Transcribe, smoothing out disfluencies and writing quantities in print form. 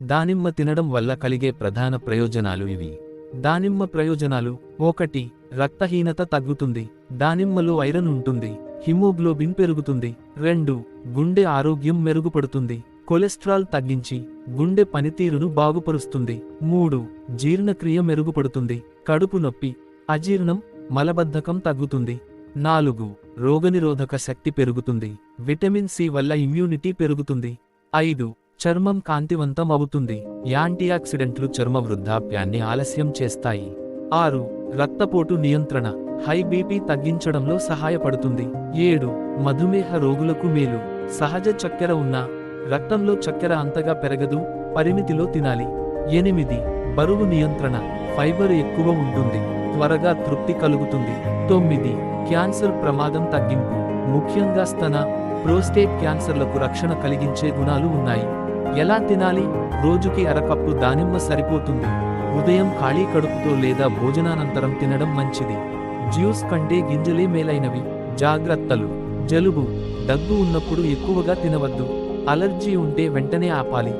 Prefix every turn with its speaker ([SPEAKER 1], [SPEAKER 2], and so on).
[SPEAKER 1] దానిమ్మ తినడం వల్ల కలిగే ప్రధాన ప్రయోజనాలు ఇవి. దానిమ్మ ప్రయోజనాలు: 1. రక్తహీనత తగ్గుతుంది. దానిమ్మలో ఐరన్ ఉంటుంది, హిమోగ్లోబిన్ పెరుగుతుంది. 2. గుండె ఆరోగ్యం మెరుగుపడుతుంది, కొలెస్ట్రాల్ తగ్గించి గుండె పనితీరును బాగుపరుస్తుంది. 3. జీర్ణక్రియ మెరుగుపడుతుంది, కడుపు నొప్పి, అజీర్ణం, మలబద్ధకం తగ్గుతుంది. 4. రోగనిరోధక శక్తి పెరుగుతుంది, విటమిన్ సి వల్ల ఇమ్యూనిటీ పెరుగుతుంది. 5. చర్మం కాంతివంతం అవుతుంది, యాంటీఆక్సిడెంట్లు చర్మ వృద్ధాప్యాన్ని ఆలస్యం చేస్తాయి. 6. రక్తపోటు నియంత్రణ, హై బీపీ తగ్గించడంలో సహాయపడుతుంది. 7. మధుమేహ రోగులకు మేలు, సహజ చక్కెర ఉన్నా రక్తంలో చక్కెర అంతగా పెరగదు, పరిమితిలో తినాలి. 8. బరువు నియంత్రణ, ఫైబర్ ఎక్కువ ఉంటుంది, త్వరగా తృప్తి కలుగుతుంది. 9. క్యాన్సర్ ప్రమాదం తగ్గింపు, ముఖ్యంగా స్తన, ప్రోస్టేట్ క్యాన్సర్లకు రక్షణ కలిగించే గుణాలు ఉన్నాయి. ఎలా తినాలి? రోజుకి అరకప్పు దానిమ్మ సరిపోతుంది. ఉదయం ఖాళీ కడుపుతో లేదా భోజనానంతరం తినడం మంచిది. జ్యూస్ కంటే గింజలే మేలైనవి. జాగ్రత్తలు: జలుబు, దగ్గు ఉన్నప్పుడు ఎక్కువగా తినవద్దు. అలర్జీ ఉంటే వెంటనే ఆపాలి.